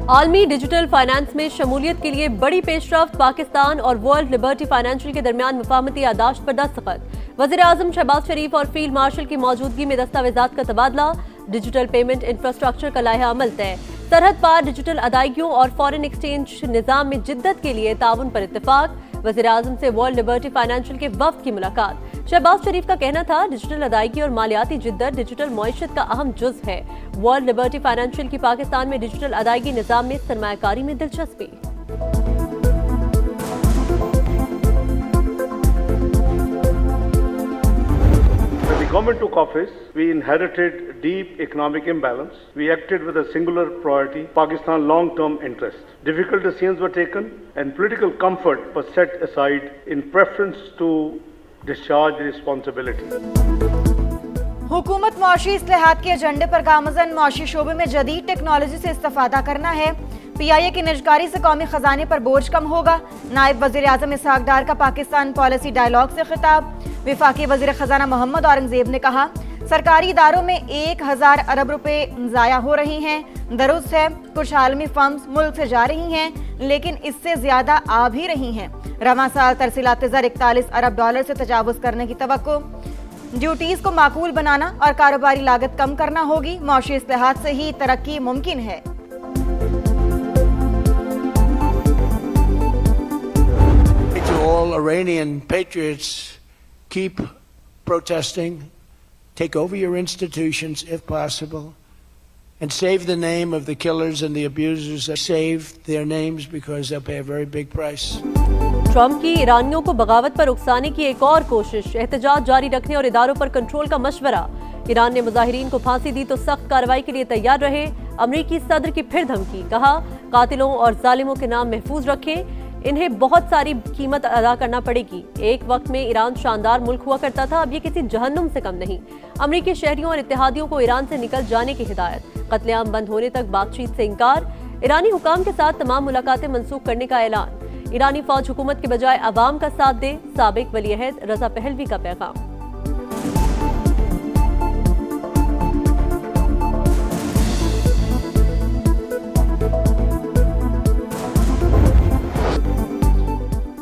आलमी digital finance में शमूलियत के लिए बड़ी पेशरफ्त, पाकिस्तान और वर्ल्ड लिबर्टी फाइनेंशियल के दरमियान मुफाहमती यादाश्त पर दस्तखत। वज़ीर-ए-आज़म शहबाज शरीफ और फील्ड मार्शल की मौजूदगी में दस्तावेजात का तबादला। डिजिटल पेमेंट इंफ्रास्ट्रक्चर का लाइहा अमल तय। सरहद पार डिजिटल अदायगियों और फॉरेन एक्सचेंज निज़ाम में जिद्दत के लिए ताउन पर इत्तेफाक। वज़ीर-ए-आज़म से वर्ल्ड लिबर्टी फाइनेंशियल के वफ्द की मुलाकात। शहबाज शरीफ का कहना था, डिजिटल अदायगी और मालियाती जिद्दत डिजिटल मईशत का अहम जुज़ है। वर्ल्ड लिबर्टी फाइनेंशियल की पाकिस्तान में डिजिटल अदायगी निज़ाम में सरमायाकारी में दिलचस्पी। When the government took office, we inherited deep economic imbalance. We acted with a singular priority, Pakistan's long-term interest. Difficult decisions were taken and political comfort was set aside in preference to discharge responsibility. हुकूमत मुआशी इस्लाहात के एजेंडे पर गामजन मुआशी शोबे में जदीद technology से इस्तेफादा करना है। PIA की निजकारी से कौमी खजाने पर बोझ कम होगा। नायब वज़ीर आज़म इसहाक डार का पाकिस्तान पॉलिसी डायलॉग से खिताब। विफाकी वज़ीर खजाना मोहम्मद औरंगजेब ने कहा, सरकारी इदारों में 1000 अरब रुपए ज़ाया हो रही हैं। दुरुस्त है, कुछ आलमी फर्म्स मुल्क से जा रही हैं, लेकिन इससे ज्यादा आ भी रही हैं। रवां साल तरसीलात ज़र 41 अरब डॉलर से तजावुज़ करने की तवक्को। ड्यूटीज को माकूल बनाना और कारोबारी लागत कम करना होगी। मौशी इस्लाहात से ही तरक्की मुमकिन है। To all Iranian patriots, keep protesting, take over your institutions if possible, and save the name of the killers and the abusers. Save their names because they'll pay a very big price. Trump की ईरानियों को बगावत पर उकसाने की एक और कोशिश। एहतजाज जारी रखने और इदारों पर कंट्रोल का मशवरा। ईरान ने मुजाहिरीन को फांसी दी तो सख्त कार्रवाई के लिए तैयार रहे। अमरीकी सदर की फिर धमकी, कहा कातिलों और जालिमों के नाम महफूज रखें, इन्हें बहुत सारी कीमत अदा करना पड़ेगी। एक वक्त में ईरान शानदार मुल्क हुआ करता था, अब ये किसी जहन्नुम से कम नहीं। अमरीकी शहरियों और इत्तेहादियों को ईरान से निकल जाने की हिदायत। कत्लेआम बंद होने तक बातचीत से इंकार। ईरानी हुकाम के साथ तमाम मुलाकातें मंसूख करने का ऐलान। ईरानी फौज हुकूमत के बजाय अवाम का साथ दे, साबिक वली-ए-अहद रजा पहलवी का पैगाम।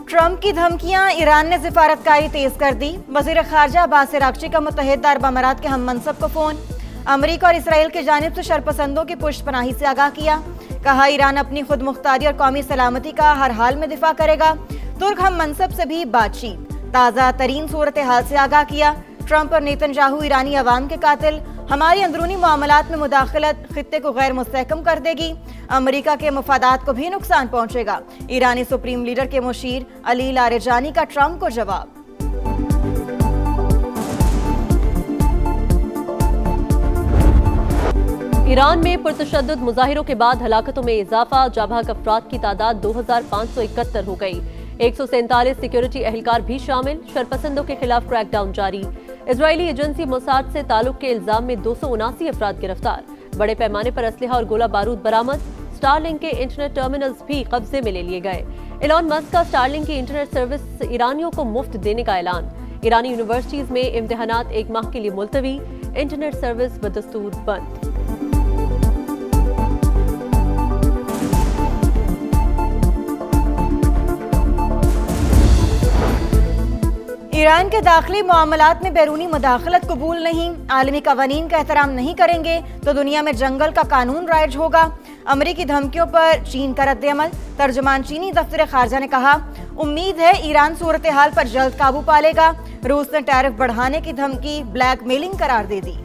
ट्रंप की धमकियां, ईरान ने सिफारतकारी तेज कर दी। वजीर खारजा अब्बास अरागची का मुत्तहिदा अरब अमारात के हम मनसब को फोन। अमरीका और इसराइल की जानिब से शरपसंदों की पुष्टपनाही से आगाह किया। कहा, ईरान अपनी खुद मुख्तारी और कौमी सलामती का हर हाल में दिफा करेगा। तुर्क हम मनसब से भी बातचीत। ताज़ा तरीन सूरत हाल से आगाह किया। ट्रंप और नेतन्याहू ईरानी अवाम के कातिल, हमारी अंदरूनी मामलात में मुदाखलत खित्ते को गैर मुस्तहकम कर देगी, अमरीका के मफादात को भी नुकसान पहुंचेगा। ईरानी सुप्रीम लीडर के मुशीर अली लारेजानी का ट्रंप को जवाब। ईरान में पुरतशद्दुद मुजाहिरों के बाद हलाकतों में इजाफा। जाबाक अफराद की तादाद 2571 हो गई। 147 सिक्योरिटी एहलकार भी शामिल। शरपसंदों के खिलाफ क्रैकडाउन जारी। इजरायली एजेंसी मोसाद से ताल्लुक के इल्जाम में 279 अफराद गिरफ्तार। बड़े पैमाने पर असलहा और गोला बारूद बरामद। स्टारलिंक के इंटरनेट टर्मिनल्स भी कब्जे में ले लिए गए। एलॉन मस्क का स्टारलिंक की इंटरनेट सर्विस ईरानियों को मुफ्त देने का ऐलान। ईरानी यूनिवर्सिटीज में इम्तिहानात 1 माह के लिए मुलतवी। इंटरनेट सर्विस बदस्तूर बंद। ईरान के दाखिली मामलात में बैरूनी मुदाखलत कबूल नहीं। आलमी कवानीन का एहतराम नहीं करेंगे तो दुनिया में जंगल का कानून राइज होगा। अमरीकी धमकियों पर चीन का रद्द-ए-अमल। तर्जुमान चीनी दफ्तर खारजा ने कहा, उम्मीद है ईरान सूरत हाल पर जल्द काबू पालेगा। रूस ने टैरिफ बढ़ाने की धमकी ब्लैकमेलिंग करार दे दी।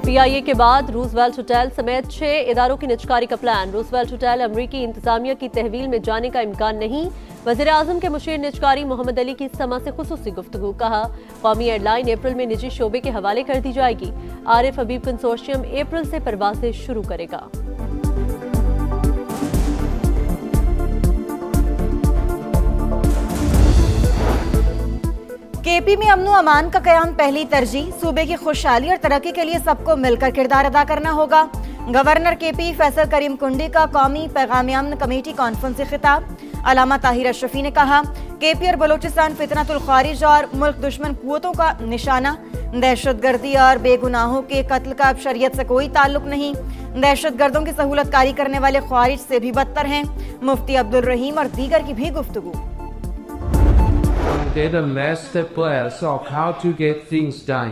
PIA के बाद रूजवेल्ट होटल समेत 6 इदारों की निजकारी का प्लान। रूजवेल्ट होटल अमरीकी इंतजामिया की तहवील में जाने का इम्कान नहीं। वज़ीर आज़म के मुशीर निजकारी मोहम्मद अली की समा से खुसूसी गुफ्तगू। कहा, कौमी एयरलाइन अप्रैल में निजी शोबे के हवाले कर दी जाएगी। आरिफ हबीब कंसोर्शियम अप्रैल से परवाजें शुरू करेगा। KP में अमन अमान का कयाम पहली तरजीह। सूबे की खुशहाली और तरक्की के लिए सबको मिलकर किरदार अदा करना होगा। गवर्नर KP फैसल करीम कुंडी का कौमी पैगाम अमन कमेटी कॉन्फ्रेंस से खिताब। अलामा ताहिर अशरफी ने कहा, KP और बलोचिस्तान फितनतुल खारिज और मुल्क दुश्मन कुव्वतों का निशाना। दहशतगर्दी और बेगुनाहों के कत्ल का अब शरीयत से कोई ताल्लुक नहीं। दहशतगर्दों की सहूलतकारी करने वाले ख्वारिज से भी बदतर हैं। मुफ्ती अब्दुल रहीम और दीगर की भी गुफ्तगू। Get a master plans of how to get things done.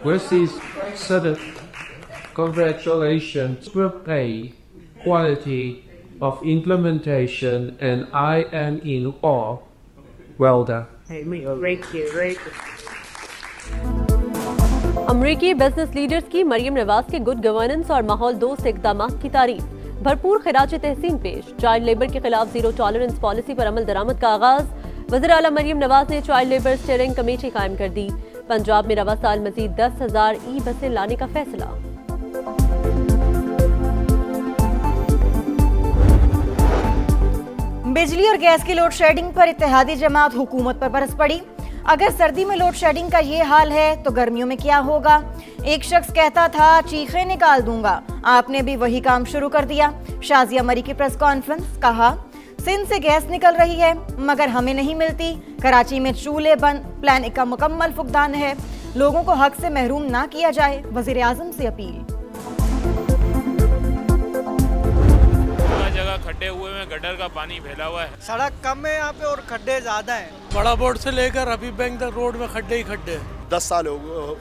With this certain congratulations will pay quality of implementation, and I am in awe. Well done. अमरीकी बिजनेस लीडर्स की मरियम नवाज के गुड गवर्नेंस और माहौल दोस्त इकदामात की तारीफ। भरपूर खिराज तहसीन पेश। चाइल्ड लेबर के खिलाफ जीरो टॉलरेंस पॉलिसी पर अमल दरामद का आगाज। वज़ीर आला मरियम नवाज ने चाइल्ड लेबर स्टीयरिंग कमेटी कायम कर दी। पंजाब में रवा साल मजीद 10,000 ई बसें लाने का फैसला। बिजली और गैस की लोड शेडिंग पर इत्तेहादी जमात हुकूमत पर बरस पड़ी। अगर सर्दी में लोड शेडिंग का ये हाल है तो गर्मियों में क्या होगा। एक शख्स कहता था चीखें निकाल दूंगा, आपने भी वही काम शुरू कर दिया। शाजिया मरी की प्रेस कॉन्फ्रेंस, कहा सिंध से गैस निकल रही है मगर हमें नहीं मिलती। कराची में चूल्हे बंद, प्लान का मुकम्मल फुकदान है। लोगों को हक से महरूम ना किया जाए, वजीर आजम से अपील। जगह खड्डे हुए हैं, गटर का पानी फैला हुआ है। सड़क कम है यहाँ पे और खड्डे ज्यादा हैं। बड़ा बोर्ड से लेकर हबीब बैंक तक रोड में खड्डे ही खड्डे। 10 साल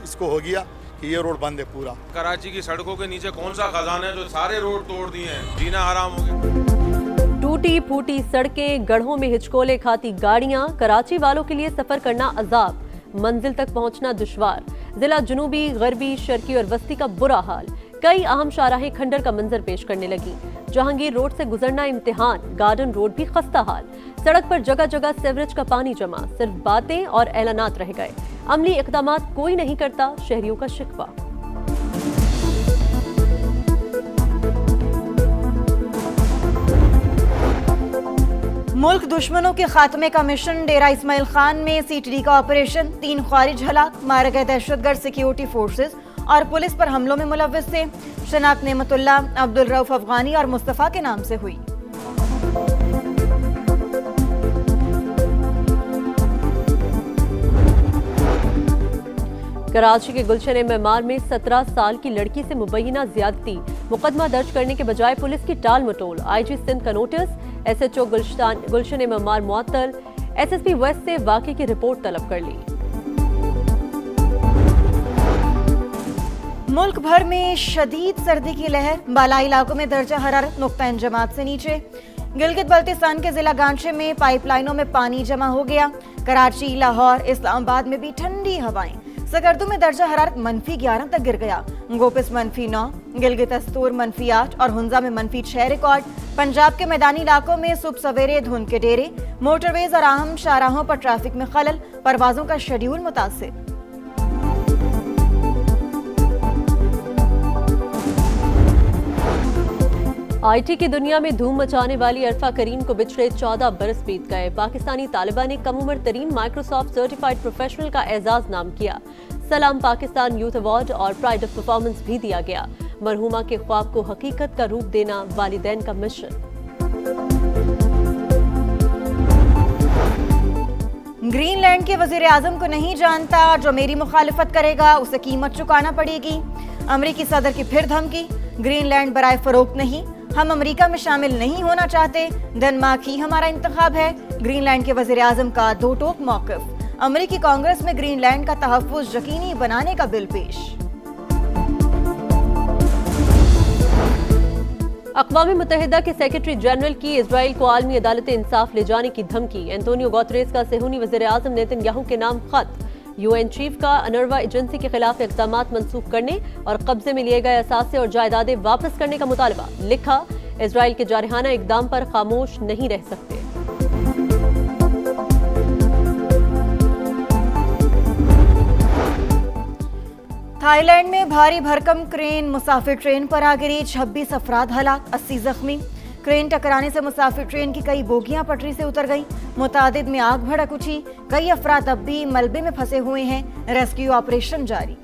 इसको हो गया कि ये रोड बंद है पूरा। कराची की सड़कों के नीचे कौन सा खजाना है जो सारे रोड तोड़ दिए हैं, जीना हराम हो गया। टूटी फूटी सड़कें, गढ़ों में हिचकोले खाती गाड़ियां, कराची वालों के लिए सफर करना अजाब, मंजिल तक पहुंचना दुश्वार। जिला जुनूबी, गरबी, शर्की और वस्ती का बुरा हाल। कई अहम शाहराहें खंडर का मंजर पेश करने लगी। जहांगीर रोड से गुजरना इम्तिहान, गार्डन रोड भी खस्ता हाल। सड़क पर जगह जगह सीवरेज का पानी जमा, सिर्फ बातें और ऐलानात रह गए। अमली इक़दामात कोई नहीं करता, शहरियों का शिकवा। मुल्क दुश्मनों के खात्मे का मिशन। डेरा इस्माइल खान में सीटीडी का ऑपरेशन। 3 ख्वारिज हलाक, मारे गए दहशतगर्द सिक्योरिटी फोर्सेस और पुलिस पर हमलों में मुलव्विस थे। शनाख्त नेमतुल्ला, अब्दुल रऊफ अफगानी और मुस्तफ़ा के नाम से हुई। कराची के गुलशन मेमार में 17 साल की लड़की से मुबैना ज्यादती, मुकदमा दर्ज करने के बजाय पुलिस की टाल मटोल। आईजी सिंध का नोटिस, एसएचओ गुलशन मेमार मुअत्तल। एसएसपी वेस्ट से वाकये की रिपोर्ट तलब कर ली। मुल्क भर में शदीद सर्दी की लहर। बालाई इलाकों में दर्जा हरारत नुक्ता इंजमात से नीचे। गिलगित बल्तिस्तान के जिला गांचे में पाइपलाइनों में पानी जमा हो गया। कराची, लाहौर, इस्लामाबाद में भी ठंडी हवाएं। सकर्दू में दर्जा हरारत -11 तक गिर गया। गोपिस -9, गिलगित अस्तूर -8 और हुंजा में -6 रिकॉर्ड। पंजाब के मैदानी इलाकों में सुबह सवेरे धुंध के डेरे। मोटरवेज और अहम शाहराहों पर ट्रैफिक में खलल, परवाजों का शेड्यूल मुतासिर। आईटी की दुनिया में धूम मचाने वाली अरफा करीम को बिछड़े 14 बरस बीत गए। पाकिस्तानी तालिबा ने कम उम्र तरीन माइक्रोसॉफ्ट सर्टिफाइड प्रोफेशनल का एजाज नाम किया। सलाम पाकिस्तान यूथ अवार्ड और प्राइड ऑफ परफॉर्मेंस भी दिया गया। मरहूमा के ख्वाब को हकीकत का रूप देना वालिदैन का मिशन। ग्रीनलैंड के वजीर आजम को नहीं जानता, जो मेरी मुखालिफत करेगा उसे कीमत चुकाना पड़ेगी। अमरीकी सदर की फिर धमकी, ग्रीनलैंड बराए फरोख्त नहीं, हम अमेरिका में शामिल नहीं होना चाहते, डेनमार्क ही हमारा इंतखाब है। ग्रीनलैंड के वजीर आजम का दो टोक मौक़िफ़। अमेरिकी कांग्रेस में ग्रीनलैंड का तहफ़्फ़ुज़ यकीनी बनाने का बिल पेश। अक़वाम मुत्तहिदा के सेक्रेटरी जनरल की इजराइल को आलमी अदालत इंसाफ ले जाने की धमकी। एंटोनियो गुतेरेस का सेहूनी वज़ीर आज़म नेतन्याहू के नाम खत। यूएन चीफ का अनरवा एजेंसी के खिलाफ इक़दामात मंसूख करने और कब्जे में लिए गए असासे और जायदादें वापस करने का मुतालबा। लिखा, इजराइल के जारहाना इक़दाम पर खामोश नहीं रह सकते। थाईलैंड में भारी भरकम क्रेन मुसाफिर ट्रेन पर आ गिरी। 26 अफराद हलाक, 80 जख्मी। क्रेन टकराने से मुसाफिर ट्रेन की कई बोगियां पटरी से उतर गईं। मुतादिद में आग भड़क उठी। कई अफराद अब भी मलबे में फंसे हुए हैं। रेस्क्यू ऑपरेशन जारी।